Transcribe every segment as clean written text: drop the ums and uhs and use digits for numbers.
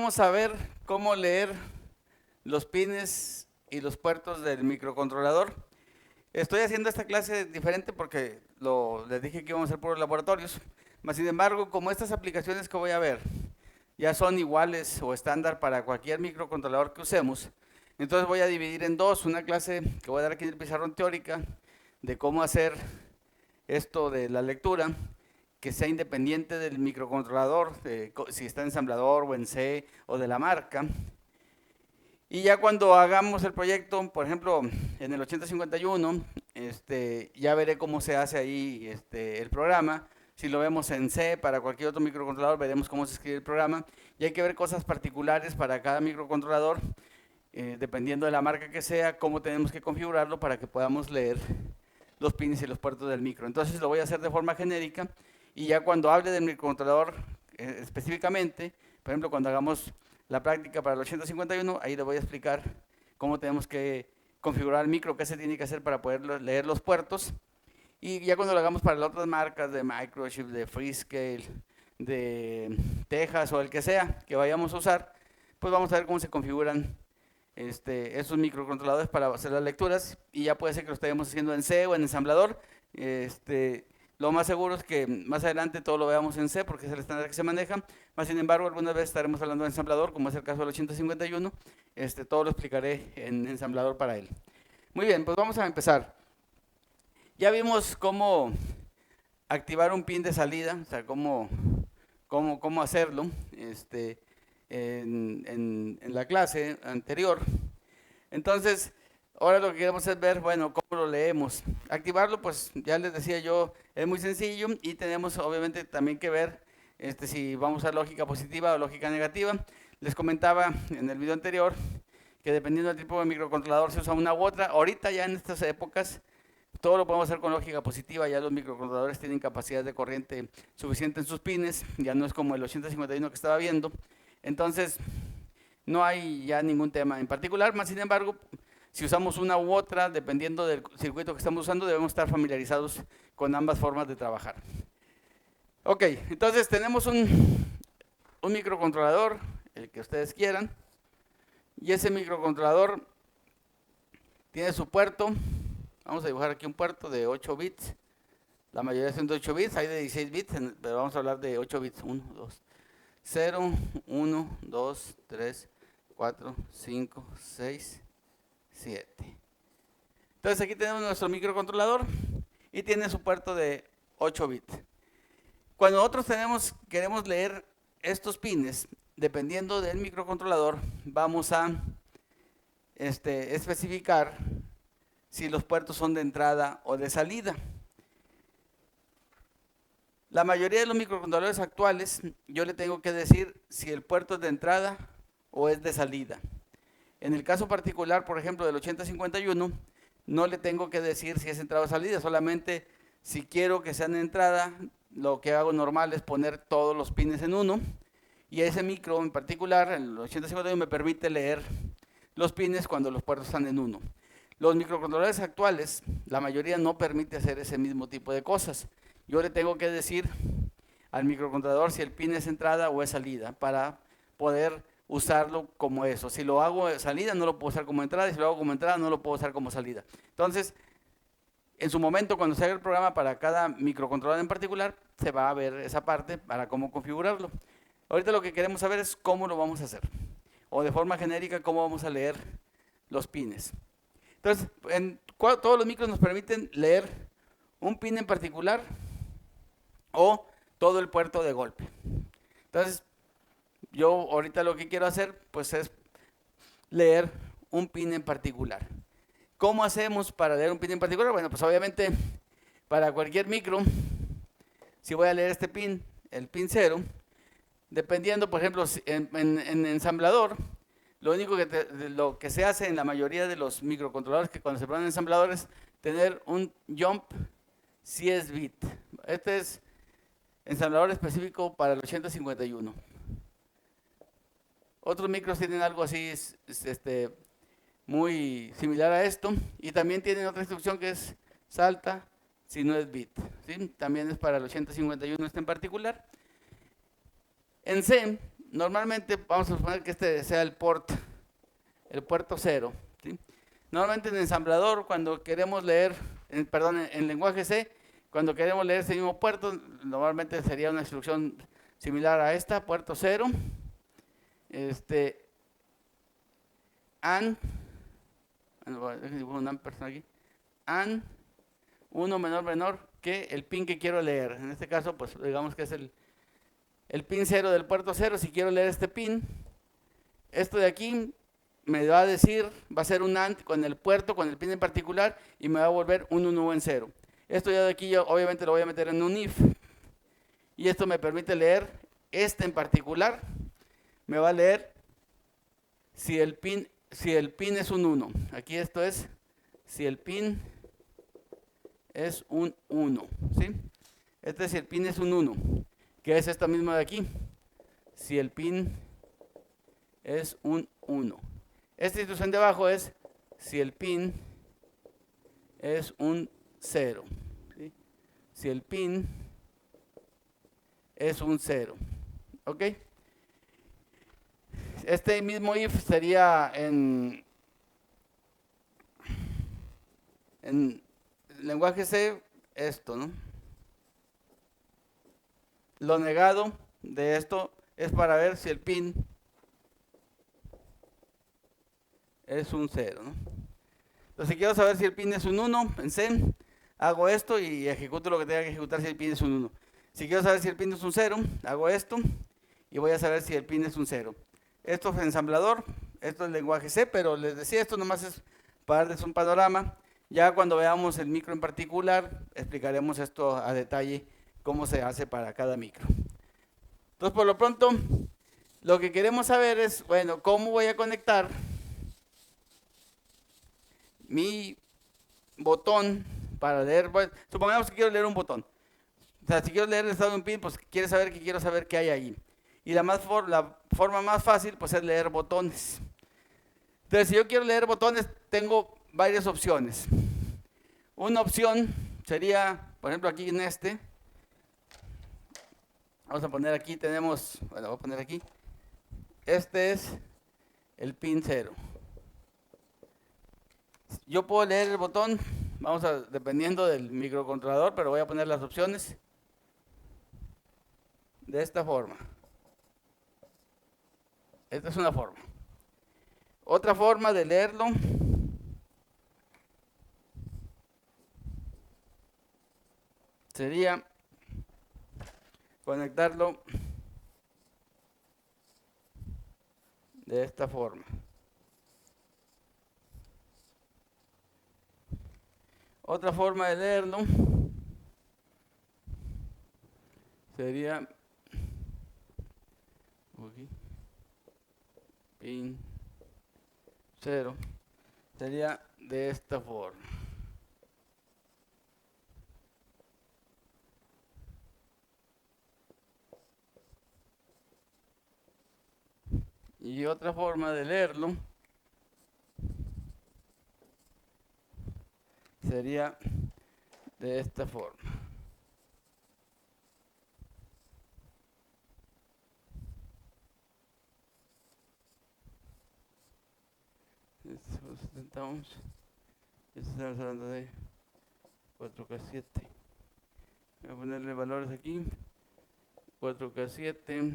vamos a ver cómo leer los pines y los puertos del microcontrolador. Estoy haciendo esta clase diferente porque les dije que íbamos a hacer puros laboratorios. Mas, sin embargo, como estas aplicaciones que voy a ver ya son iguales o estándar para cualquier microcontrolador que usemos, entonces voy a dividir en dos. Una clase que voy a dar aquí en el pizarrón teórica de cómo hacer esto de la lectura, que sea independiente del microcontrolador, si está en ensamblador o en C o de la marca. Y ya cuando hagamos el proyecto, por ejemplo, en el 8051, ya veré cómo se hace ahí el programa. Si lo vemos en C para cualquier otro microcontrolador, veremos cómo se escribe el programa. Y hay que ver cosas particulares para cada microcontrolador, dependiendo de la marca que sea, cómo tenemos que configurarlo para que podamos leer los pines y los puertos del micro. Entonces lo voy a hacer de forma genérica y ya cuando hable del microcontrolador específicamente, por ejemplo, cuando hagamos la práctica para el 8051, ahí le voy a explicar cómo tenemos que configurar el micro, qué se tiene que hacer para poder leer los puertos. Y ya cuando lo hagamos para las otras marcas de Microchip, de Freescale, de Texas o el que sea que vayamos a usar, pues vamos a ver cómo se configuran esos microcontroladores para hacer las lecturas. Y ya puede ser que lo estemos haciendo en C o en ensamblador. Lo más seguro es que más adelante todo lo veamos en C porque es el estándar que se maneja. Más sin embargo, algunas veces estaremos hablando de ensamblador, como es el caso del 8051. Todo lo explicaré en ensamblador para él. Muy bien, pues vamos a empezar. Ya vimos cómo activar un pin de salida, o sea, cómo hacerlo en la clase anterior. Entonces, ahora lo que queremos es ver, bueno, cómo lo leemos. Activarlo, pues ya les decía yo, es muy sencillo y tenemos obviamente también que ver si vamos a usar lógica positiva o lógica negativa. Les comentaba en el video anterior que dependiendo del tipo de microcontrolador se usa una u otra. Ahorita ya en estas épocas todo lo podemos hacer con lógica positiva, ya los microcontroladores tienen capacidad de corriente suficiente en sus pines, ya no es como el 8051 que estaba viendo. Entonces, no hay ya ningún tema en particular, más sin embargo, si usamos una u otra, dependiendo del circuito que estamos usando, debemos estar familiarizados con ambas formas de trabajar. Ok, entonces tenemos un microcontrolador, el que ustedes quieran, y ese microcontrolador tiene su puerto. Vamos a dibujar aquí un puerto de 8 bits. La mayoría son de 8 bits, hay de 16 bits, pero vamos a hablar de 8 bits. 1, 2, 0, 1, 2, 3, 4, 5, 6, 7. Entonces aquí tenemos nuestro microcontrolador y tiene su puerto de 8 bits. Cuando nosotros queremos leer estos pines, dependiendo del microcontrolador, vamos a especificar si los puertos son de entrada o de salida. La mayoría de los microcontroladores actuales, yo le tengo que decir si el puerto es de entrada o es de salida. En el caso particular, por ejemplo, del 8051, no le tengo que decir si es entrada o salida, solamente si quiero que sean de entrada, lo que hago normal es poner todos los pines en uno, y ese micro en particular, el 8051, me permite leer los pines cuando los puertos están en uno. Los microcontroladores actuales, la mayoría no permite hacer ese mismo tipo de cosas. Yo le tengo que decir al microcontrolador si el pin es entrada o es salida para poder usarlo como eso. Si lo hago salida, no lo puedo usar como entrada, y si lo hago como entrada, no lo puedo usar como salida. Entonces, en su momento, cuando se haga el programa para cada microcontrolador en particular, se va a ver esa parte para cómo configurarlo. Ahorita lo que queremos saber es cómo lo vamos a hacer, o de forma genérica, cómo vamos a leer los pines. Entonces, todos los micros nos permiten leer un pin en particular o todo el puerto de golpe. Entonces, yo ahorita lo que quiero hacer pues es leer un pin en particular. ¿Cómo hacemos para leer un pin en particular? Bueno, pues obviamente para cualquier micro, si voy a leer este pin, el pin 0, dependiendo, por ejemplo, en ensamblador, lo que se hace en la mayoría de los microcontroladores que cuando se ponen ensambladores es tener un jump 10 bit. Este es ensamblador específico para el 8051. Otros micros tienen algo así muy similar a esto, y también tienen otra instrucción que es salta si no es bit, ¿sí? También es para el 8051 en particular. En C normalmente vamos a suponer que este sea el puerto 0, ¿sí? Normalmente en ensamblador, cuando queremos leer, en lenguaje C, cuando queremos leer ese mismo puerto, normalmente sería una instrucción similar a esta, puerto 0, and, un ampersand aquí, and 1 menor que el pin que quiero leer. En este caso, pues digamos que es el pin 0 del puerto 0. Si quiero leer este pin, esto de aquí me va a decir, va a ser un AND con el puerto, con el pin en particular, y me va a volver un 1 en 0. Esto ya de aquí yo obviamente lo voy a meter en un if, y esto me permite leer este en particular. Me va a leer si el pin es un 1. Aquí esto es si el pin es un 1, ¿sí? Este es si el pin es un 1, que es esta misma de aquí, si el pin es un 1. Esta instrucción de abajo es si el pin es un 0, ¿sí? Si el pin es un 0, ¿ok? Este mismo if sería en lenguaje C, esto, ¿no? Lo negado de esto es para ver si el pin es un 0, ¿no? Entonces, si quiero saber si el pin es un 1 en C, hago esto y ejecuto lo que tenga que ejecutar si el pin es un 1. Si quiero saber si el pin es un 0, hago esto y voy a saber si el pin es un 0. Esto es ensamblador, esto es lenguaje C, pero les decía, esto nomás es para darles un panorama. Ya cuando veamos el micro en particular, explicaremos esto a detalle, cómo se hace para cada micro. Entonces, por lo pronto, lo que queremos saber es, bueno, cómo voy a conectar mi botón para leer. Bueno, supongamos que quiero leer un botón. O sea, si quiero leer el estado de un pin, pues quiero saber qué hay ahí. Y la forma más fácil, pues es leer botones. Entonces, si yo quiero leer botones, tengo varias opciones. Una opción sería, por ejemplo, aquí en este. Vamos a poner aquí, tenemos, bueno, voy a poner aquí. Este es el pin 0. Yo puedo leer el botón, dependiendo del microcontrolador, pero voy a poner las opciones de esta forma. Esta es una forma. Otra forma de leerlo sería conectarlo de esta forma. Otra forma de leerlo sería pin 0, sería de esta forma. Y otra forma de leerlo sería de esta forma. Estamos hablando de 4K7. Voy a ponerle valores aquí. 4K7.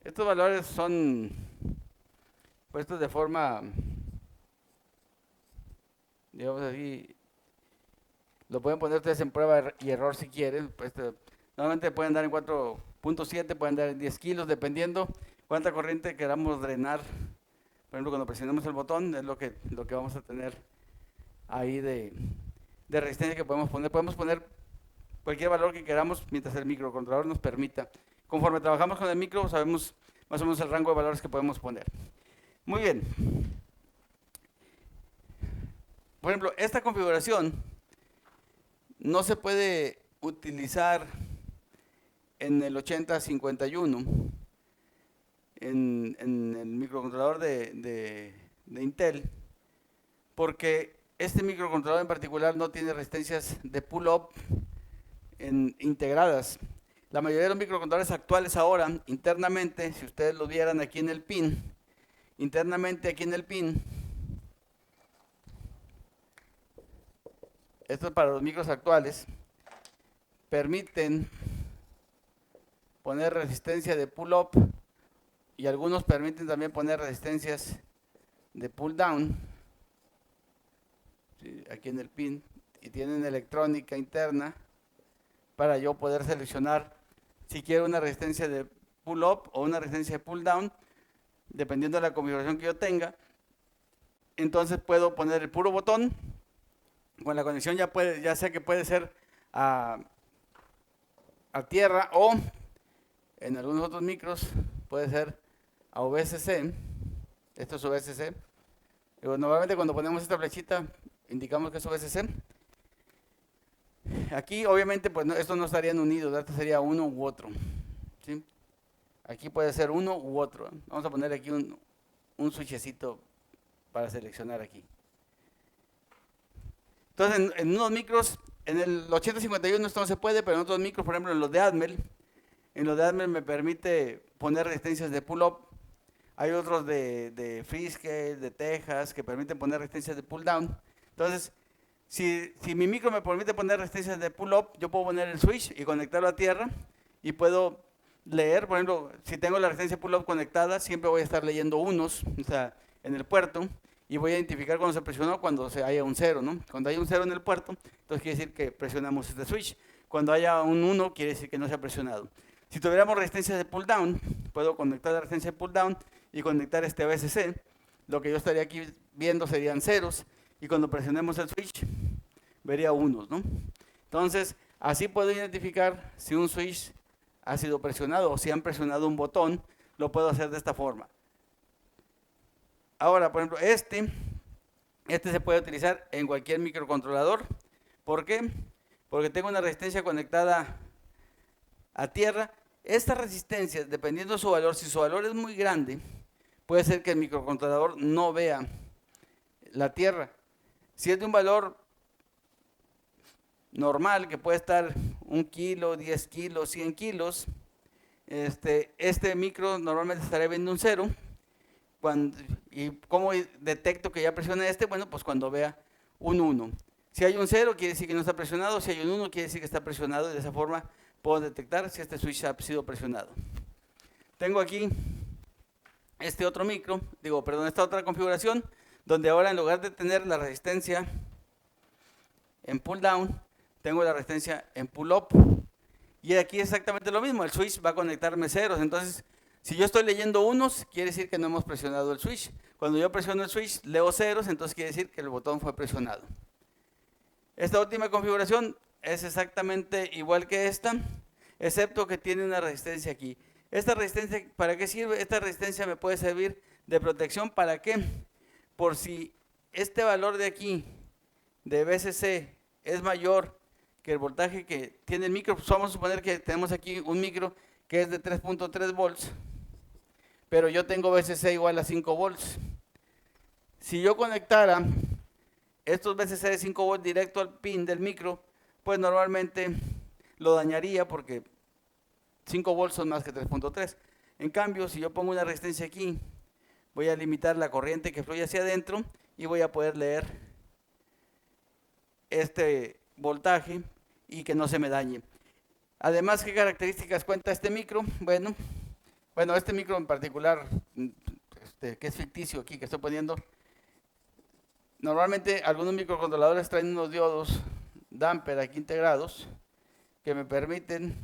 Estos valores son puestos de forma, digamos así, lo pueden poner ustedes en prueba y error si quieren. Pues, normalmente pueden dar en 4.7, pueden dar en 10 kilos, dependiendo cuánta corriente queramos drenar. Por ejemplo, cuando presionamos el botón, es lo que vamos a tener ahí de resistencia que podemos poner. Podemos poner cualquier valor que queramos mientras el microcontrolador nos permita. Conforme trabajamos con el micro, sabemos más o menos el rango de valores que podemos poner. Muy bien. Por ejemplo, esta configuración no se puede utilizar en el 8051, en el microcontrolador de Intel, porque este microcontrolador en particular no tiene resistencias de pull-up integradas. La mayoría de los microcontroladores actuales ahora, internamente, si ustedes lo vieran aquí en el pin, internamente aquí en el pin, esto es para los micros actuales, permiten poner resistencia de pull up y algunos permiten también poner resistencias de pull down, ¿sí? Aquí en el pin, y tienen electrónica interna para yo poder seleccionar si quiero una resistencia de pull up o una resistencia de pull down, dependiendo de la configuración que yo tenga. Entonces puedo poner el puro botón, con la conexión ya sé que puede ser a tierra o en algunos otros micros puede ser a VSC. Esto es VSC. Normalmente cuando ponemos esta flechita indicamos que es VSC. Aquí obviamente pues estos no estarían unidos, esto sería uno u otro, ¿sí? Aquí puede ser uno u otro. Vamos a poner aquí un switchecito para seleccionar aquí. Entonces en unos micros, en el 8051 esto no se puede, pero en otros micros, por ejemplo en los de Atmel, me permite poner resistencias de pull-up. Hay otros de Freescale, de Texas, que permiten poner resistencias de pull-down. Entonces, si mi micro me permite poner resistencias de pull-up, yo puedo poner el switch y conectarlo a tierra y puedo leer, por ejemplo, si tengo la resistencia pull-up conectada, siempre voy a estar leyendo unos, o sea, en el puerto, y voy a identificar cuando se presionó, cuando haya un 0, ¿no? Cuando hay un 0 en el puerto, entonces quiere decir que presionamos este switch. Cuando haya un 1, quiere decir que no se ha presionado. Si tuviéramos resistencia de pull down, puedo conectar la resistencia de pull down y conectar este VSC. Lo que yo estaría aquí viendo serían ceros y cuando presionemos el switch vería unos, ¿no? Entonces, así puedo identificar si un switch ha sido presionado o si han presionado un botón, lo puedo hacer de esta forma. Ahora, por ejemplo, este se puede utilizar en cualquier microcontrolador. ¿Por qué? Porque tengo una resistencia conectada a tierra. Esta resistencia, dependiendo de su valor, si su valor es muy grande, puede ser que el microcontrolador no vea la tierra. Si es de un valor normal, que puede estar 1 kilo, 10 kilos, 100 kilos, este micro normalmente estaría viendo un 0. ¿Y cómo detecto que ya presiona este? Bueno, pues cuando vea un 1. Si hay un 0, quiere decir que no está presionado. Si hay un 1, quiere decir que está presionado. Y de esa forma puedo detectar si este switch ha sido presionado. Tengo aquí esta otra configuración, donde ahora en lugar de tener la resistencia en pull down, tengo la resistencia en pull up. Y aquí exactamente lo mismo, el switch va a conectarme ceros. Entonces, si yo estoy leyendo unos, quiere decir que no hemos presionado el switch. Cuando yo presiono el switch, leo ceros, entonces quiere decir que el botón fue presionado. Esta última configuración es exactamente igual que esta, excepto que tiene una resistencia aquí. ¿Esta resistencia para qué sirve? Esta resistencia me puede servir de protección. ¿Para qué? Por si este valor de aquí, de VSC, es mayor que el voltaje que tiene el micro. Pues vamos a suponer que tenemos aquí un micro que es de 3.3 volts, pero yo tengo VSC igual a 5 volts. Si yo conectara estos VSC de 5 volts directo al pin del micro, pues normalmente lo dañaría porque 5 volts son más que 3.3. En cambio, si yo pongo una resistencia aquí, voy a limitar la corriente que fluye hacia adentro y voy a poder leer este voltaje y que no se me dañe. Además, ¿qué características cuenta este micro? Bueno, este micro en particular, que es ficticio aquí, que estoy poniendo. Normalmente algunos microcontroladores traen unos diodos damper aquí integrados que me permiten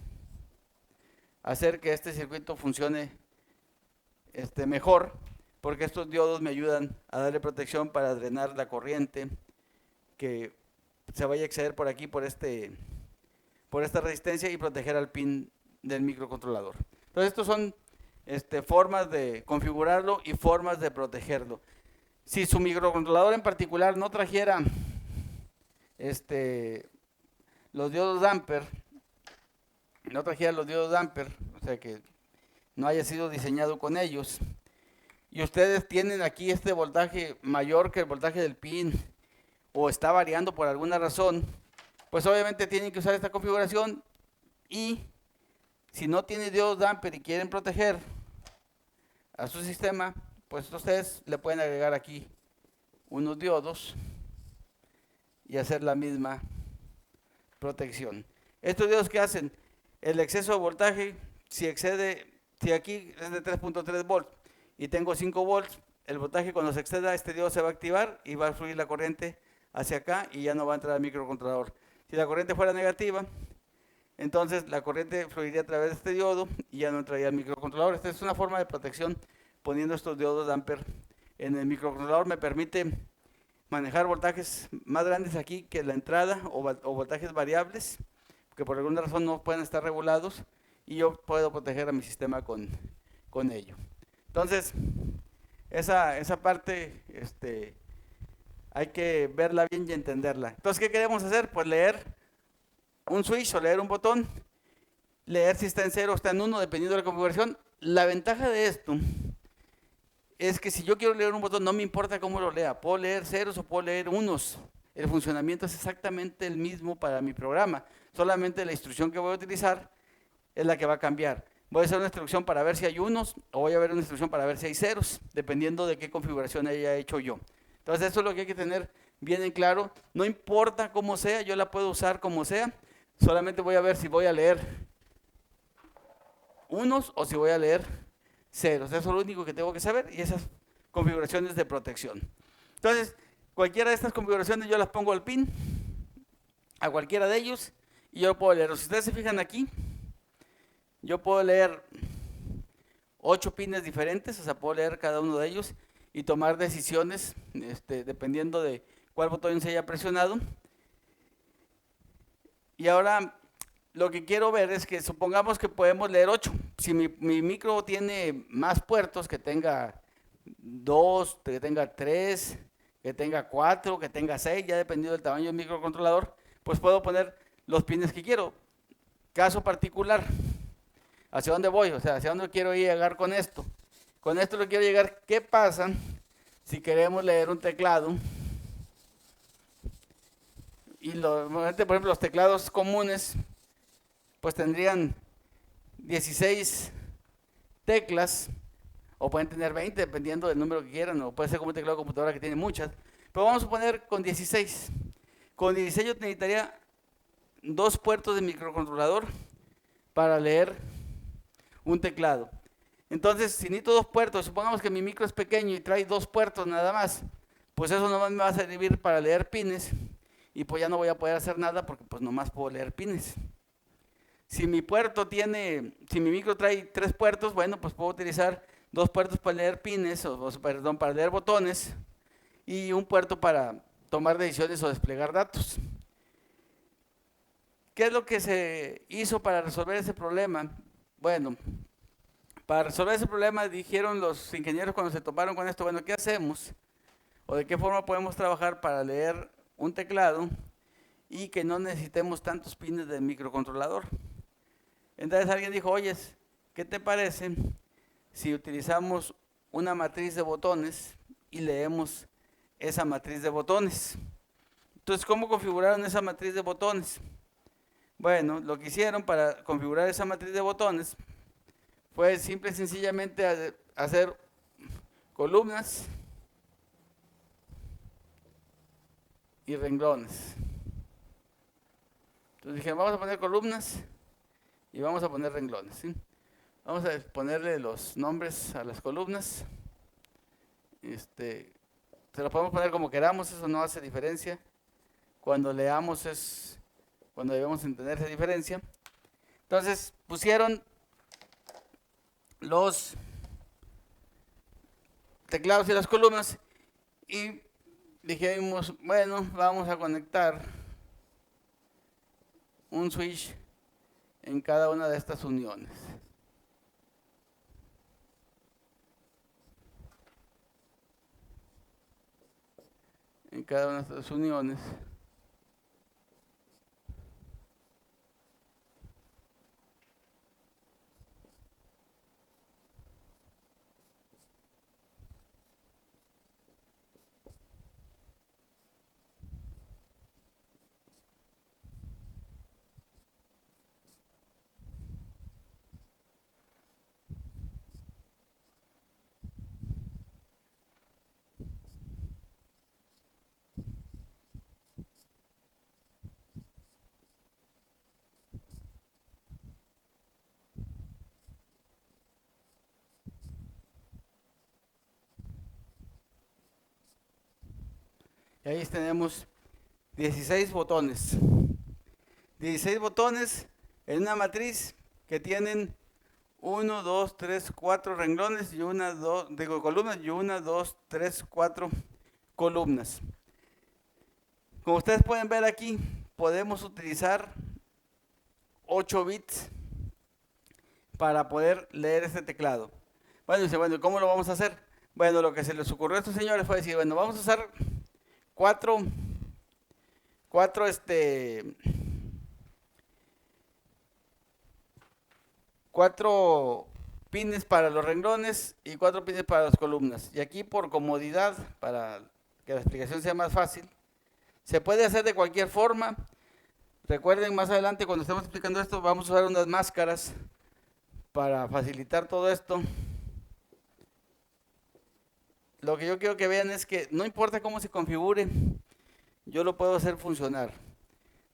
hacer que este circuito funcione mejor, porque estos diodos me ayudan a darle protección para drenar la corriente que se vaya a exceder por aquí, por esta resistencia, y proteger al pin del microcontrolador. Entonces, estos son formas de configurarlo y formas de protegerlo. Si su microcontrolador en particular no trajera los diodos damper, o sea que no haya sido diseñado con ellos, y ustedes tienen aquí este voltaje mayor que el voltaje del pin, o está variando por alguna razón, pues obviamente tienen que usar esta configuración y Si no tiene diodos damper y quieren proteger a su sistema, pues ustedes le pueden agregar aquí unos diodos y hacer la misma protección. Estos diodos que hacen el exceso de voltaje, si aquí es de 3.3 volts y tengo 5 volts, el voltaje cuando se exceda este diodo se va a activar y va a fluir la corriente hacia acá y ya no va a entrar al microcontrolador. Si la corriente fuera negativa, entonces la corriente fluiría a través de este diodo y ya no entraría al microcontrolador. Esta es una forma de protección poniendo estos diodos de Ampere en el microcontrolador. Me permite manejar voltajes más grandes aquí que la entrada o voltajes variables, que por alguna razón no pueden estar regulados, y yo puedo proteger a mi sistema con ello. Entonces, esa parte hay que verla bien y entenderla. Entonces, ¿qué queremos hacer? Pues leer un switch o leer un botón, leer si está en 0 o está en 1, dependiendo de la configuración. La ventaja de esto es que si yo quiero leer un botón, no me importa cómo lo lea. Puedo leer ceros o puedo leer unos. El funcionamiento es exactamente el mismo para mi programa. Solamente la instrucción que voy a utilizar es la que va a cambiar. Voy a hacer una instrucción para ver si hay unos o voy a ver una instrucción para ver si hay ceros, dependiendo de qué configuración haya hecho yo. Entonces eso es lo que hay que tener bien en claro. No importa cómo sea, yo la puedo usar como sea. Solamente voy a ver si voy a leer unos o si voy a leer ceros. Eso es lo único que tengo que saber y esas configuraciones de protección. Entonces, cualquiera de estas configuraciones yo las pongo al pin, a cualquiera de ellos, y yo lo puedo leer. Si ustedes se fijan aquí, yo puedo leer 8 pines diferentes, o sea, puedo leer cada uno de ellos y tomar decisiones dependiendo de cuál botón se haya presionado. Y ahora lo que quiero ver es que supongamos que podemos leer 8. Si mi micro tiene más puertos, que tenga 2, que tenga 3, que tenga 4, que tenga 6, ya dependiendo del tamaño del microcontrolador, pues puedo poner los pines que quiero. Caso particular, ¿hacia dónde voy? O sea, ¿hacia dónde quiero llegar con esto? Con esto lo quiero llegar, ¿qué pasa si queremos leer un teclado? Y por ejemplo, los teclados comunes, pues tendrían 16 teclas, o pueden tener 20, dependiendo del número que quieran, o puede ser como un teclado de computadora que tiene muchas, pero vamos a poner con 16. Con 16 yo necesitaría 2 puertos de microcontrolador para leer un teclado. Entonces, si necesito 2 puertos, supongamos que mi micro es pequeño y trae 2 puertos nada más, pues eso nomás me va a servir para leer pines, y pues ya no voy a poder hacer nada porque pues nomás puedo leer pines. Si mi micro trae 3 puertos, bueno, pues puedo utilizar 2 puertos para leer pines, perdón, para leer botones, y un puerto para tomar decisiones o desplegar datos. ¿Qué es lo que se hizo para resolver ese problema? Bueno, para resolver ese problema dijeron los ingenieros cuando se toparon con esto, bueno, ¿qué hacemos? ¿O de qué forma podemos trabajar para leer un teclado y que no necesitemos tantos pines del microcontrolador? Entonces alguien dijo, oye, ¿qué te parece si utilizamos una matriz de botones y leemos esa matriz de botones? Entonces, ¿cómo configuraron esa matriz de botones? Bueno, lo que hicieron para configurar esa matriz de botones fue simple y sencillamente hacer columnas y renglones. Entonces dije, vamos a poner columnas y vamos a poner renglones, ¿sí? Vamos a ponerle los nombres a las columnas. Se lo podemos poner como queramos, eso no hace diferencia. Cuando leamos es cuando debemos entender esa diferencia. Entonces pusieron los teclados y las columnas y dijimos, bueno, vamos a conectar un switch en cada una de estas uniones. En cada una de estas uniones. Y ahí tenemos 16 botones. 16 botones en una matriz que tienen 1, 2, 3, 4 renglones y una, dos, digo columnas y 1, 2, 3, 4 columnas. Como ustedes pueden ver aquí, podemos utilizar 8 bits para poder leer este teclado. Bueno, dice, bueno, ¿cómo lo vamos a hacer? Bueno, lo que se les ocurrió a estos señores fue decir, bueno, vamos a usar cuatro pines para los renglones y 4 pines para las columnas. Y aquí por comodidad, para que la explicación sea más fácil, se puede hacer de cualquier forma. Recuerden, más adelante cuando estemos explicando esto, vamos a usar unas máscaras para facilitar todo esto. Lo que yo quiero que vean es que no importa cómo se configure, yo lo puedo hacer funcionar.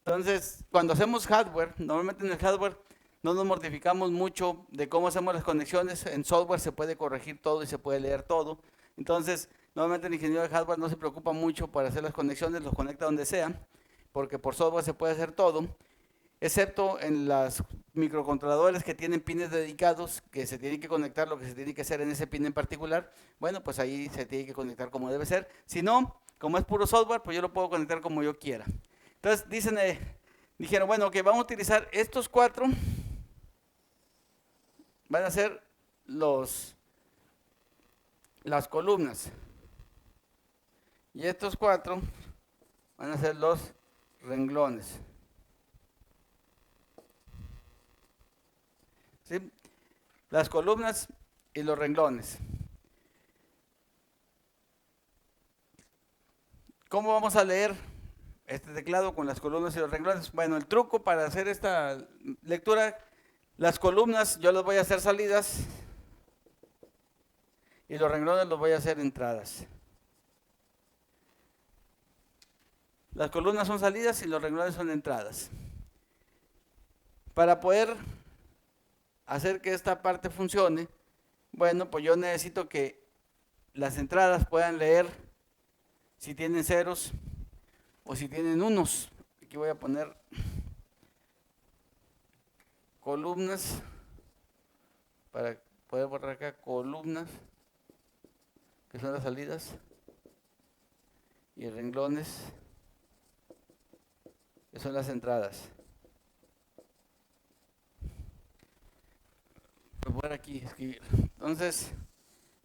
Entonces, cuando hacemos hardware, normalmente en el hardware no nos mortificamos mucho de cómo hacemos las conexiones. En software se puede corregir todo y se puede leer todo. Entonces, normalmente el ingeniero de hardware no se preocupa mucho por hacer las conexiones, los conecta donde sea, porque por software se puede hacer todo, excepto en las microcontroladores que tienen pines dedicados, que se tienen que conectar lo que se tiene que hacer en ese pin en particular. Bueno, pues ahí se tiene que conectar como debe ser. Si no, como es puro software, pues yo lo puedo conectar como yo quiera. Entonces dijeron, bueno, que vamos a utilizar estos 4, van a ser las columnas, y estos 4 van a ser los renglones. ¿Sí? Las columnas y los renglones. ¿Cómo vamos a leer este teclado con las columnas y los renglones? Bueno, el truco para hacer esta lectura, las columnas yo las voy a hacer salidas y los renglones los voy a hacer entradas. Las columnas son salidas y los renglones son entradas. Para poder hacer que esta parte funcione, bueno, pues yo necesito que las entradas puedan leer si tienen ceros o si tienen unos. Aquí voy a poner columnas para poder borrar acá columnas, que son las salidas, y renglones, que son las entradas. Voy a poner aquí, escribir. Entonces,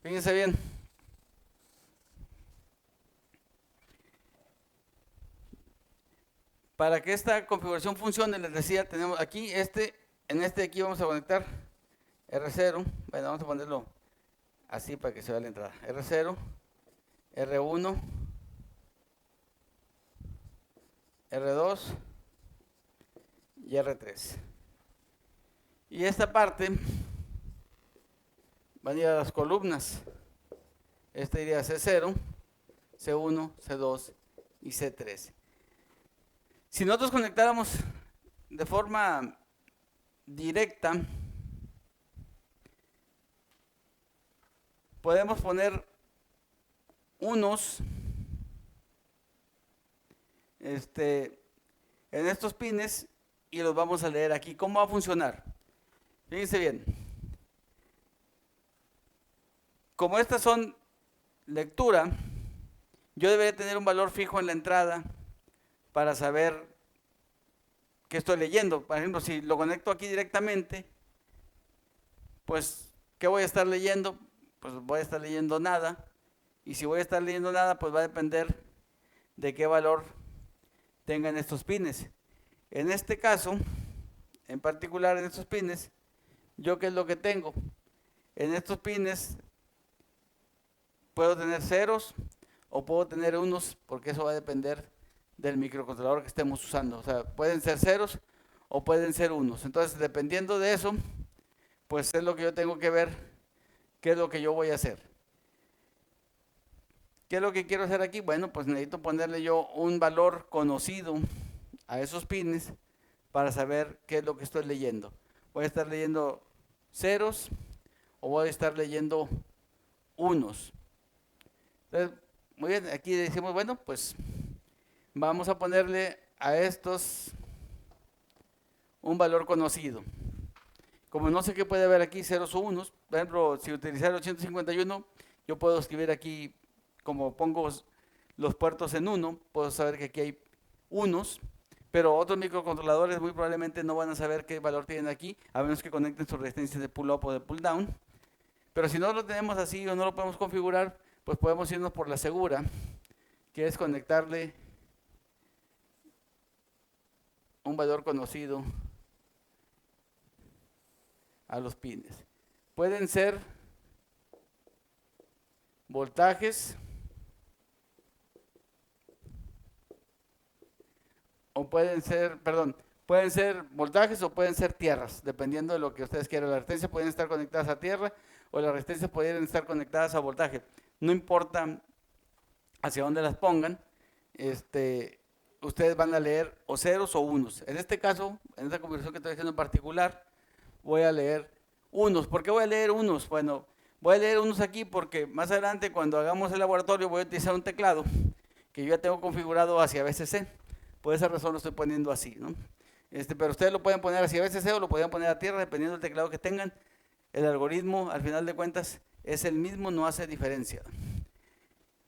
fíjense bien. Para que esta configuración funcione, les decía, tenemos aquí en este aquí vamos a conectar R0. Bueno, vamos a ponerlo así para que se vea la entrada. R0, R1, R2 y R3. Y esta parte van a ir a las columnas. Este iría a C0, C1, C2 y C3. Si nosotros conectáramos de forma directa, podemos poner unos en estos pines y los vamos a leer aquí. ¿Cómo va a funcionar? Fíjense bien. Como estas son lectura, yo debería tener un valor fijo en la entrada para saber qué estoy leyendo. Por ejemplo, si lo conecto aquí directamente, pues, ¿qué voy a estar leyendo? Pues voy a estar leyendo nada. Y si voy a estar leyendo nada, pues va a depender de qué valor tengan estos pines. En este caso, en particular en estos pines, ¿yo qué es lo que tengo? En estos pines puedo tener ceros o puedo tener unos, porque eso va a depender del microcontrolador que estemos usando. O sea, pueden ser ceros o pueden ser unos. Entonces, dependiendo de eso, pues es lo que yo tengo que ver, qué es lo que yo voy a hacer. ¿Qué es lo que quiero hacer aquí? Bueno, pues necesito ponerle yo un valor conocido a esos pines para saber qué es lo que estoy leyendo. Voy a estar leyendo ceros o voy a estar leyendo unos. Entonces, Muy bien, aquí decimos, bueno, pues vamos a ponerle a estos un valor conocido. Como no sé qué puede haber aquí, ceros o unos, por ejemplo, si utilizar 851, yo puedo escribir aquí, como pongo los puertos en 1, puedo saber que aquí hay unos, pero otros microcontroladores muy probablemente no van a saber qué valor tienen aquí, a menos que conecten su resistencia de pull up o de pull down. Pero si no lo tenemos así o no lo podemos configurar, pues podemos irnos por la segura, que es conectarle un valor conocido a los pines. Pueden ser voltajes o pueden ser voltajes o pueden ser tierras, dependiendo de lo que ustedes quieran. Las resistencias pueden estar conectadas a tierra o las resistencias pueden estar conectadas a voltaje. No importa hacia dónde las pongan, ustedes van a leer o ceros o unos. En este caso, en esta conversión que estoy haciendo en particular, voy a leer unos. ¿Por qué voy a leer unos? Bueno, voy a leer unos aquí porque más adelante cuando hagamos el laboratorio voy a utilizar un teclado que yo ya tengo configurado hacia VCC. Por esa razón lo estoy poniendo así, ¿no? Pero ustedes lo pueden poner hacia VCC o lo pueden poner a tierra dependiendo del teclado que tengan. El algoritmo, al final de cuentas, es el mismo, no hace diferencia.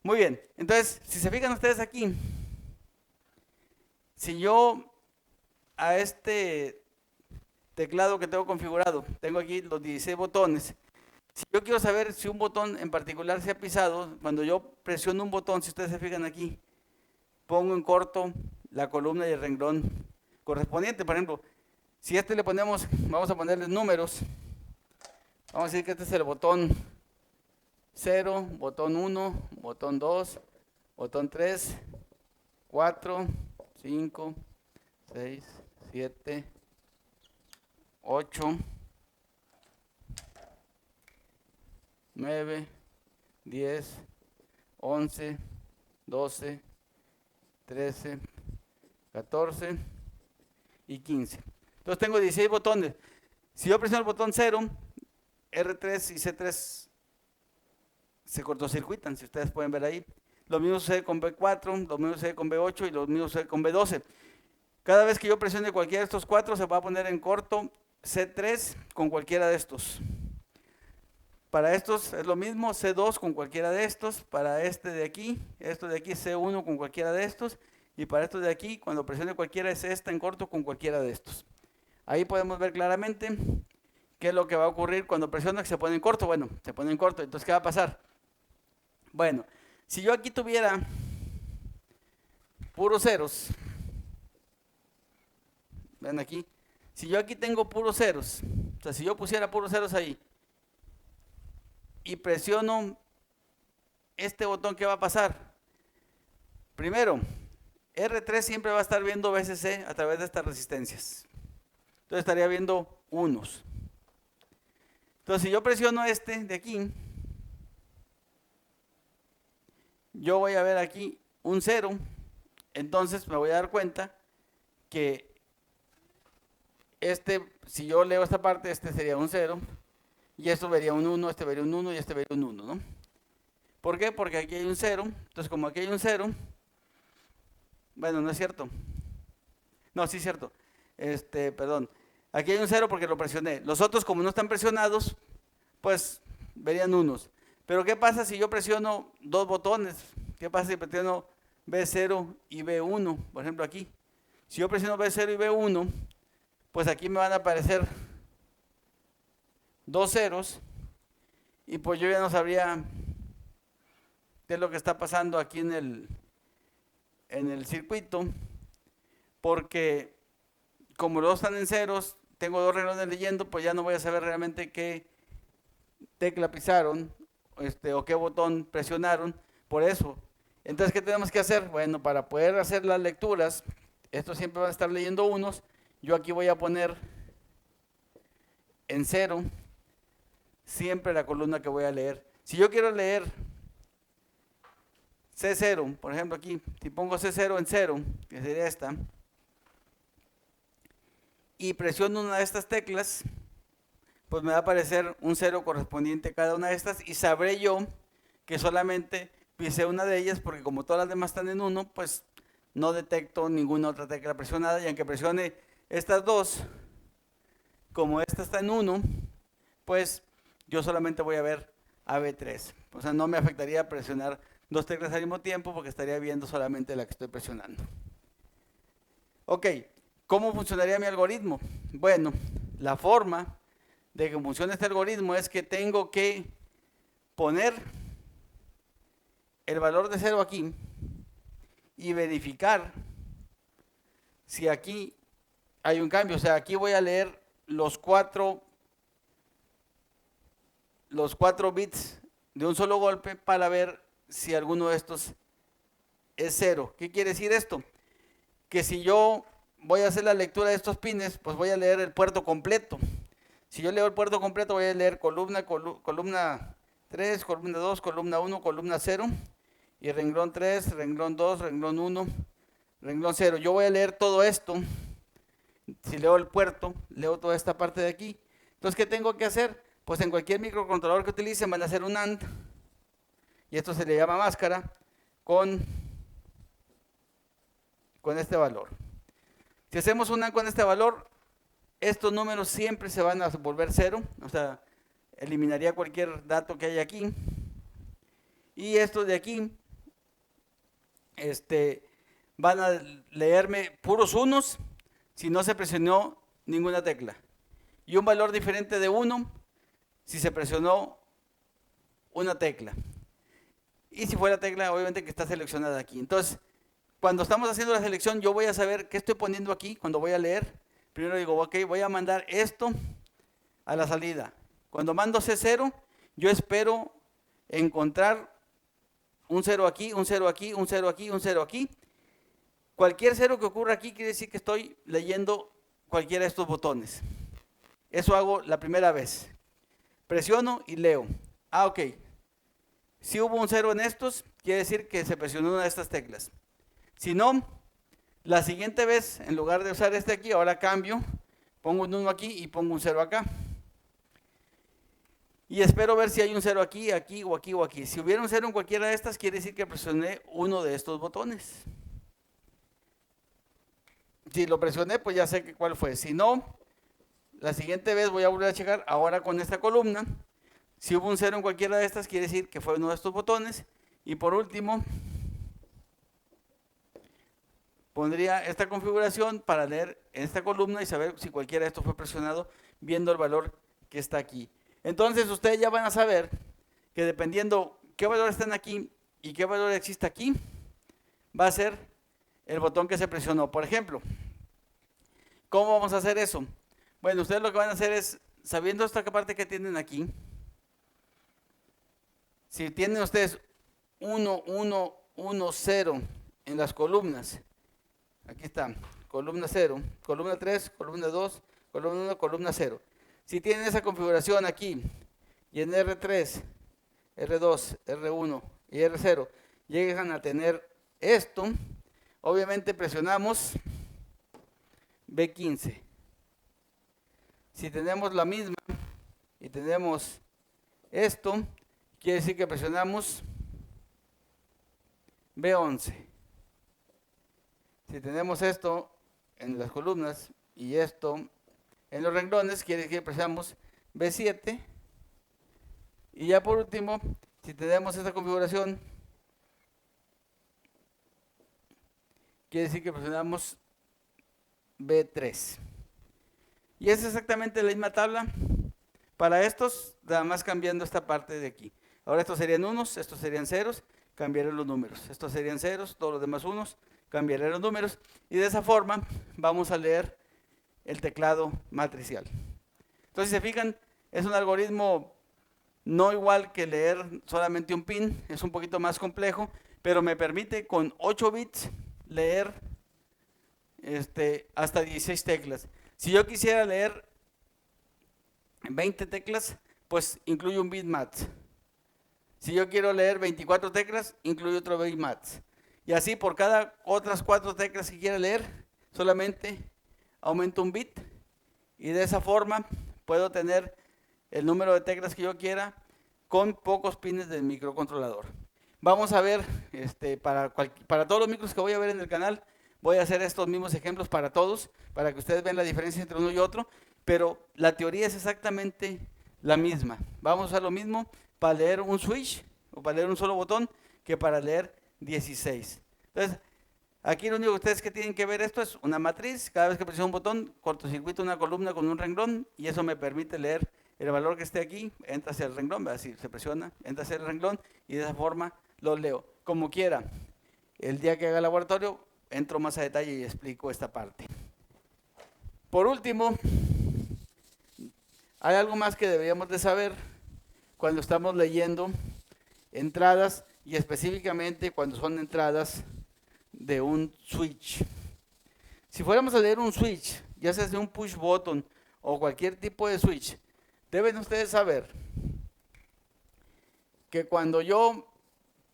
Muy bien, entonces, si se fijan ustedes aquí, si yo a este teclado que tengo configurado, tengo aquí los 16 botones, si yo quiero saber si un botón en particular se ha pisado, cuando yo presiono un botón, si ustedes se fijan aquí, pongo en corto la columna y el renglón correspondiente. Por ejemplo, si a este le ponemos, vamos a ponerle números, vamos a decir que este es el botón 0, botón 1, botón 2, botón 3, 4, 5, 6, 7, 8, 9, 10, 11, 12, 13, 14 y 15. Entonces tengo 16 botones. Si yo presiono el botón 0, R3 y C3 se cortocircuitan, si ustedes pueden ver ahí. Lo mismo sucede con B4, lo mismo sucede con B8 y lo mismo sucede con B12. Cada vez que yo presione cualquiera de estos cuatro, se va a poner en corto C3 con cualquiera de estos. Para estos es lo mismo, C2 con cualquiera de estos. Para esto de aquí, C1 con cualquiera de estos. Y para estos de aquí, cuando presione cualquiera, es esta en corto con cualquiera de estos. Ahí podemos ver claramente qué es lo que va a ocurrir cuando presiona que se pone en corto. Bueno, se pone en corto, entonces ¿qué va a pasar? Bueno, si yo aquí tuviera puros ceros, ven aquí, si yo aquí tengo puros ceros, o sea, si yo pusiera puros ceros ahí y presiono este botón, ¿qué va a pasar? Primero, R3 siempre va a estar viendo VCC a través de estas resistencias. Entonces estaría viendo unos. Entonces si yo presiono este de aquí, yo voy a ver aquí un 0. Entonces me voy a dar cuenta que si yo leo esta parte, este sería un 0. Y esto vería un 1, este vería un 1 y este vería un 1, ¿no? ¿Por qué? Porque aquí hay un 0. Entonces como aquí hay un 0, bueno, no es cierto. No, sí es cierto. Perdón. Aquí hay un 0 porque lo presioné. Los otros, como no están presionados, pues verían unos. Pero ¿qué pasa si yo presiono dos botones? ¿Qué pasa si presiono B0 y B1? Por ejemplo aquí. Si yo presiono B0 y B1, pues aquí me van a aparecer dos ceros. Y pues yo ya no sabría qué es lo que está pasando aquí en el circuito. Porque como los dos están en ceros, tengo dos renglones leyendo, pues ya no voy a saber realmente qué tecla pisaron o qué botón presionaron. Por eso, entonces, ¿qué tenemos que hacer? Bueno, para poder hacer las lecturas, estos siempre van a estar leyendo unos. Yo aquí voy a poner en 0 siempre la columna que voy a leer. Si yo quiero leer C0, por ejemplo aquí, si pongo C0 en 0, que sería esta, y presiono una de estas teclas, pues me va a aparecer un 0 correspondiente a cada una de estas y sabré yo que solamente pisé una de ellas porque como todas las demás están en 1, pues no detecto ninguna otra tecla presionada, y aunque presione estas dos, como esta está en 1, pues yo solamente voy a ver AB3. O sea, no me afectaría presionar dos teclas al mismo tiempo porque estaría viendo solamente la que estoy presionando. Ok, ¿cómo funcionaría mi algoritmo? Bueno, la forma de que funcione este algoritmo es que tengo que poner el valor de 0 aquí y verificar si aquí hay un cambio. O sea, aquí voy a leer los cuatro bits de un solo golpe para ver si alguno de estos es 0. ¿Qué quiere decir esto? Que si yo voy a hacer la lectura de estos pines, pues voy a leer el puerto completo. Si yo leo el puerto completo, voy a leer columna 3, columna 2, columna 1, columna 0, y renglón 3, renglón 2, renglón 1, renglón 0. Yo voy a leer todo esto. Si leo el puerto, leo toda esta parte de aquí. Entonces, ¿qué tengo que hacer? Pues en cualquier microcontrolador que utilicen van a hacer un AND, y esto se le llama máscara, con este valor. Si hacemos un AND con este valor, estos números siempre se van a volver 0, o sea, eliminaría cualquier dato que haya aquí. Y estos de aquí, van a leerme puros unos si no se presionó ninguna tecla. Y un valor diferente de 1 si se presionó una tecla. Y si fue la tecla, obviamente, que está seleccionada aquí. Entonces, cuando estamos haciendo la selección, yo voy a saber qué estoy poniendo aquí cuando voy a leer. Primero digo, ok, voy a mandar esto a la salida. Cuando mando C0, yo espero encontrar un 0 aquí, un 0 aquí, un 0 aquí, un 0 aquí. Cualquier 0 que ocurra aquí quiere decir que estoy leyendo cualquiera de estos botones. Eso hago la primera vez. Presiono y leo. Ah, ok. Si hubo un 0 en estos, quiere decir que se presionó una de estas teclas. Si no, la siguiente vez, en lugar de usar este aquí, ahora cambio, pongo un 1 aquí y pongo un 0 acá. Y espero ver si hay un 0 aquí, aquí o aquí o aquí. Si hubiera un 0 en cualquiera de estas, quiere decir que presioné uno de estos botones. Si lo presioné, pues ya sé cuál fue. Si no, la siguiente vez voy a volver a checar ahora con esta columna. Si hubo un 0 en cualquiera de estas, quiere decir que fue uno de estos botones. Y por último, pondría esta configuración para leer en esta columna y saber si cualquiera de estos fue presionado, viendo el valor que está aquí. Entonces ustedes ya van a saber que dependiendo qué valor están aquí y qué valor existe aquí, va a ser el botón que se presionó. Por ejemplo, ¿cómo vamos a hacer eso? Bueno, ustedes lo que van a hacer es, sabiendo esta parte que tienen aquí, si tienen ustedes 1, 1, 1, 0 en las columnas, aquí está, columna 0, columna 3, columna 2, columna 1, columna 0. Si tienen esa configuración aquí, y en R3, R2, R1 y R0 llegan a tener esto, obviamente presionamos B15. Si tenemos la misma y tenemos esto, quiere decir que presionamos B11. Si tenemos esto en las columnas y esto en los renglones, quiere decir que presionamos B7. Y ya por último, si tenemos esta configuración, quiere decir que presionamos B3. Y es exactamente la misma tabla para estos, nada más cambiando esta parte de aquí. Ahora estos serían unos, estos serían ceros, cambiaré los números. Estos serían ceros, todos los demás unos, cambiaré los números. Y de esa forma vamos a leer el teclado matricial. Entonces, si se fijan, es un algoritmo no igual que leer solamente un pin, es un poquito más complejo, pero me permite con 8 bits leer hasta 16 teclas. Si yo quisiera leer 20 teclas, pues incluye un bitmax. Si yo quiero leer 24 teclas, incluye otro bitmax. Y así por cada otras 4 teclas que quiera leer, solamente aumento un bit. Y de esa forma puedo tener el número de teclas que yo quiera con pocos pines del microcontrolador. Vamos a ver, para todos los micros que voy a ver en el canal, voy a hacer estos mismos ejemplos para todos, para que ustedes vean la diferencia entre uno y otro, pero la teoría es exactamente la misma. Vamos a usar lo mismo para leer un switch o para leer un solo botón que para leer 16. Entonces, aquí lo único que ustedes que tienen que ver esto es una matriz. Cada vez que presiono un botón, cortocircuito una columna con un renglón y eso me permite leer el valor que esté aquí, entra hacia el renglón, así se presiona, entra hacia el renglón y de esa forma lo leo. Como quiera, el día que haga el laboratorio, entro más a detalle y explico esta parte. Por último, hay algo más que deberíamos de saber cuando estamos leyendo entradas y específicamente cuando son entradas de un switch. Si fuéramos a leer un switch, ya sea de un push button o cualquier tipo de switch, deben ustedes saber que cuando yo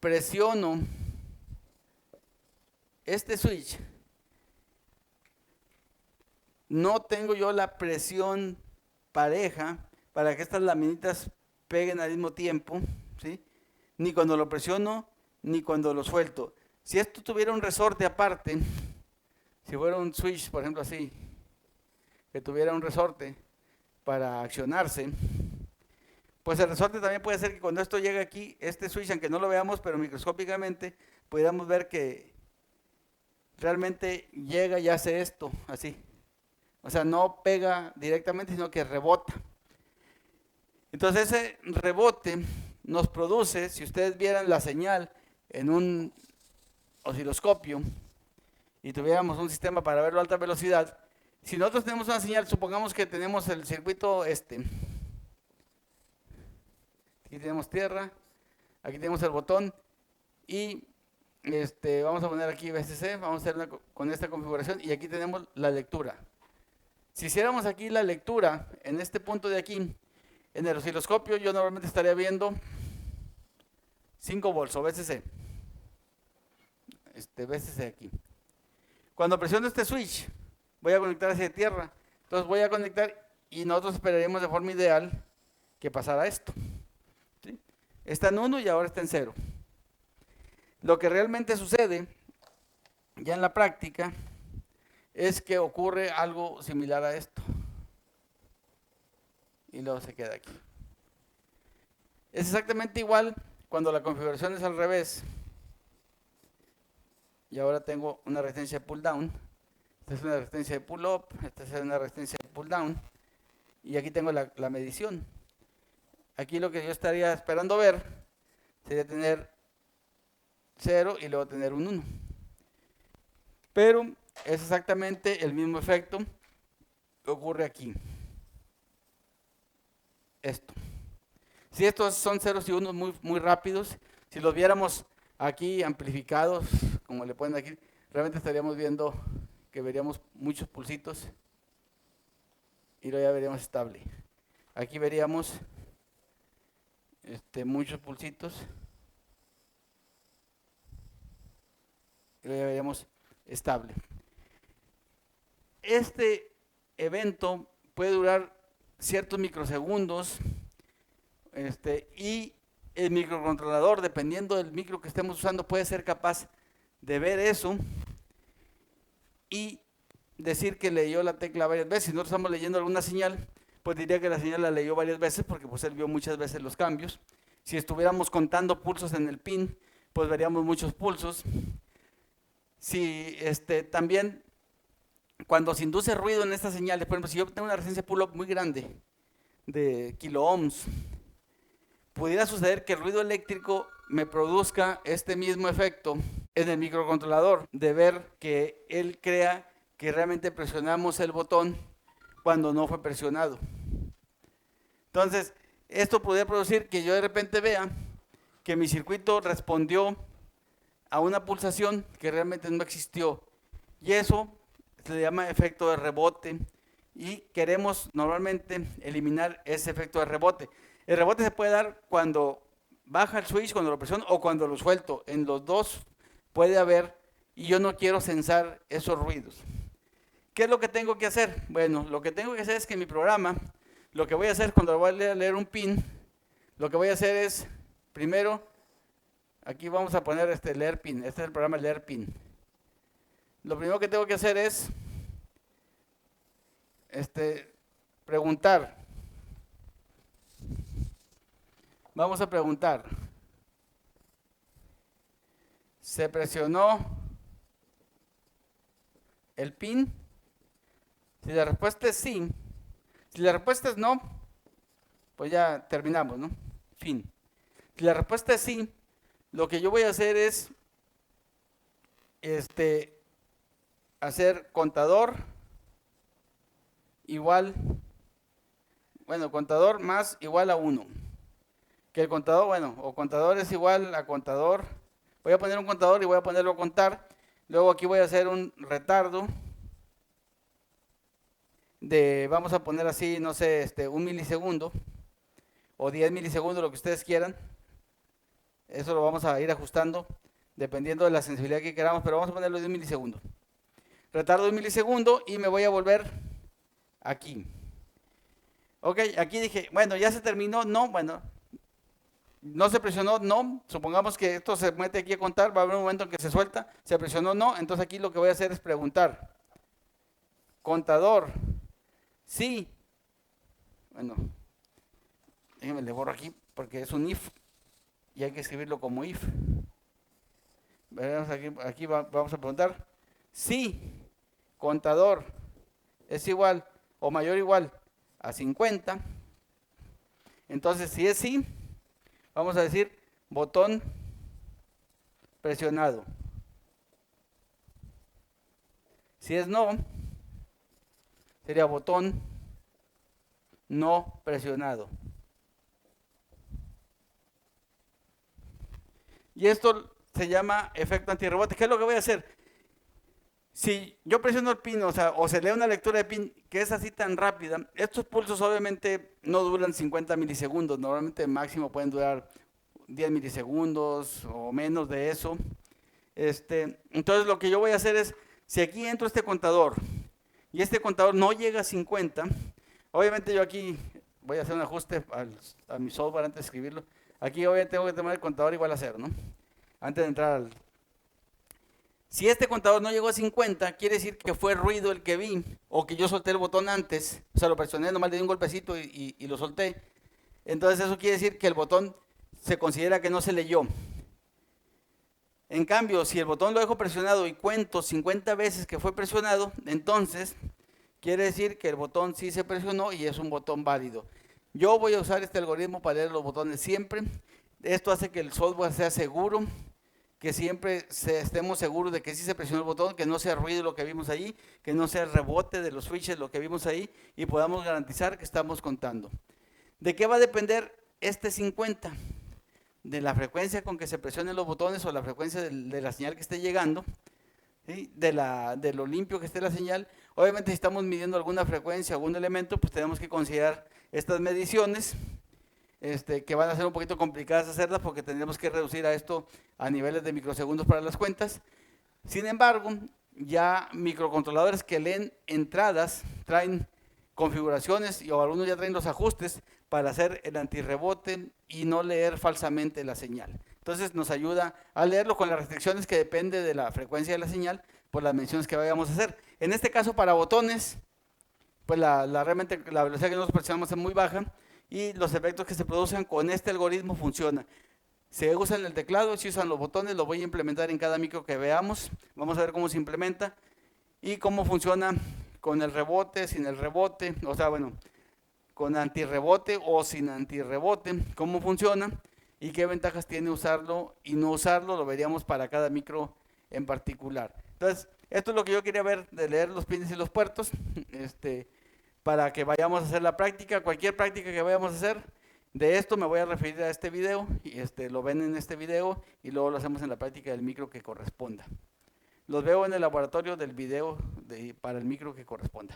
presiono este switch, no tengo yo la presión pareja para que estas laminitas peguen al mismo tiempo, ¿sí? Ni cuando lo presiono, ni cuando lo suelto. Si esto tuviera un resorte aparte, si fuera un switch, por ejemplo así, que tuviera un resorte para accionarse, pues el resorte también puede ser que cuando esto llegue aquí, este switch, aunque no lo veamos, pero microscópicamente, pudiéramos ver que realmente llega y hace esto, así. O sea, no pega directamente, sino que rebota. Entonces ese rebote nos produce, si ustedes vieran la señal en un osciloscopio y tuviéramos un sistema para verlo a alta velocidad, si nosotros tenemos una señal, supongamos que tenemos el circuito aquí tenemos tierra, aquí tenemos el botón y vamos a poner aquí VCC, vamos a hacer con esta configuración y aquí tenemos la lectura. Si hiciéramos aquí la lectura en este punto de aquí, en el osciloscopio yo normalmente estaría viendo 5 volts o VCC. VCC aquí. Cuando presiono este switch, voy a conectar hacia tierra. Entonces voy a conectar y nosotros esperaríamos de forma ideal que pasara esto. ¿Sí? Está en 1 y ahora está en 0. Lo que realmente sucede ya en la práctica es que ocurre algo similar a esto. Y luego se queda aquí. Es exactamente igual cuando la configuración es al revés. Y ahora tengo una resistencia de pull down. Esta es una resistencia de pull up. Esta es una resistencia de pull down. Y aquí tengo la medición. Aquí lo que yo estaría esperando ver sería tener 0 y luego tener un 1. Pero es exactamente el mismo efecto que ocurre aquí. Esto. Si estos son ceros y unos muy rápidos, si los viéramos aquí amplificados, como le ponen aquí, realmente estaríamos viendo que veríamos muchos pulsitos y luego ya veríamos estable. Aquí veríamos muchos pulsitos y luego ya veríamos estable. Este evento puede durar ciertos microsegundos y el microcontrolador, dependiendo del micro que estemos usando, puede ser capaz de ver eso y decir que leyó la tecla varias veces. Si nosotros estamos leyendo alguna señal, pues diría que la señal la leyó varias veces porque pues él vio muchas veces los cambios. Si estuviéramos contando pulsos en el pin, pues veríamos muchos pulsos. Si también cuando se induce ruido en estas señales, por ejemplo, si yo tengo una resistencia pull-up muy grande de kilo ohms, pudiera suceder que el ruido eléctrico me produzca este mismo efecto en el microcontrolador, de ver que él crea que realmente presionamos el botón cuando no fue presionado. Entonces, esto podría producir que yo de repente vea que mi circuito respondió a una pulsación que realmente no existió. Y eso se le llama efecto de rebote y queremos normalmente eliminar ese efecto de rebote. El rebote se puede dar cuando baja el switch, cuando lo presiono o cuando lo suelto. En los dos puede haber y yo no quiero censar esos ruidos. ¿Qué es lo que tengo que hacer? Bueno, lo que tengo que hacer es que en mi programa, lo que voy a hacer cuando voy a leer un pin, lo que voy a hacer es, primero, aquí vamos a poner leer pin. Este es el programa leer pin. Lo primero que tengo que hacer es preguntar. Vamos a preguntar. ¿Se presionó el pin? Si la respuesta es sí, si la respuesta es no, pues ya terminamos, ¿no? Fin. Si la respuesta es sí, lo que yo voy a hacer es hacer contador igual, bueno, contador más igual a 1. Que el contador, bueno, o contador es igual a contador. Voy a poner un contador y voy a ponerlo a contar. Luego aquí voy a hacer un retardo de, vamos a poner así, no sé, 1 milisegundo o 10 milisegundos, lo que ustedes quieran. Eso lo vamos a ir ajustando dependiendo de la sensibilidad que queramos, pero vamos a ponerlo de 1 milisegundo. Retardo de 1 milisegundo y me voy a volver aquí. Ok, aquí dije, bueno, ya se terminó, no, bueno, no se presionó, no, supongamos que esto se mete aquí a contar, va a haber un momento en que se suelta, se presionó, no, entonces aquí lo que voy a hacer es preguntar. Contador, sí, bueno, déjenme le borro aquí porque es un if y hay que escribirlo como if. Veremos aquí vamos a preguntar, sí, contador es igual o mayor o igual a 50, entonces si es sí, vamos a decir botón presionado. Si es no, sería botón no presionado. Y esto se llama efecto antirrebote. ¿Qué es lo que voy a hacer? Si yo presiono el pin, o se lee una lectura de pin que es así tan rápida, estos pulsos obviamente no duran 50 milisegundos, normalmente máximo pueden durar 10 milisegundos o menos de eso. Entonces lo que yo voy a hacer es, si aquí entro este contador y este contador no llega a 50, obviamente yo aquí voy a hacer un ajuste a mi software antes de escribirlo. Aquí obviamente tengo que tomar el contador igual a 0, ¿no? Antes de entrar al... Si este contador no llegó a 50, quiere decir que fue ruido el que vi, o que yo solté el botón antes, o sea, lo presioné, nomás le di un golpecito y lo solté. Entonces eso quiere decir que el botón se considera que no se leyó. En cambio, si el botón lo dejo presionado y cuento 50 veces que fue presionado, entonces quiere decir que el botón sí se presionó y es un botón válido. Yo voy a usar este algoritmo para leer los botones siempre. Esto hace que el software sea seguro, que siempre estemos seguros de que sí se presionó el botón, que no sea ruido lo que vimos ahí, que no sea rebote de los switches lo que vimos ahí y podamos garantizar que estamos contando. ¿De qué va a depender este 50? De la frecuencia con que se presionen los botones o la frecuencia de la señal que esté llegando, ¿sí? De lo limpio que esté la señal. Obviamente si estamos midiendo alguna frecuencia, algún elemento, pues tenemos que considerar estas mediciones, que van a ser un poquito complicadas hacerlas porque tendremos que reducir a esto a niveles de microsegundos para las cuentas. Sin embargo, ya microcontroladores que leen entradas traen configuraciones o algunos ya traen los ajustes para hacer el antirrebote y no leer falsamente la señal. Entonces nos ayuda a leerlo con las restricciones que depende de la frecuencia de la señal por las mediciones que vayamos a hacer. En este caso para botones, pues realmente la velocidad que nosotros presionamos es muy baja y los efectos que se producen con este algoritmo funcionan. Se usan el teclado, se usan los botones, lo voy a implementar en cada micro que veamos. Vamos a ver cómo se implementa y cómo funciona con el rebote, sin el rebote, o sea, bueno, con antirrebote o sin antirrebote, cómo funciona y qué ventajas tiene usarlo y no usarlo, lo veríamos para cada micro en particular. Entonces, esto es lo que yo quería ver de leer los pines y los puertos, para que vayamos a hacer la práctica, cualquier práctica que vayamos a hacer. De esto me voy a referir a este video y lo ven en este video y luego lo hacemos en la práctica del micro que corresponda. Los veo en el laboratorio del video para el micro que corresponda.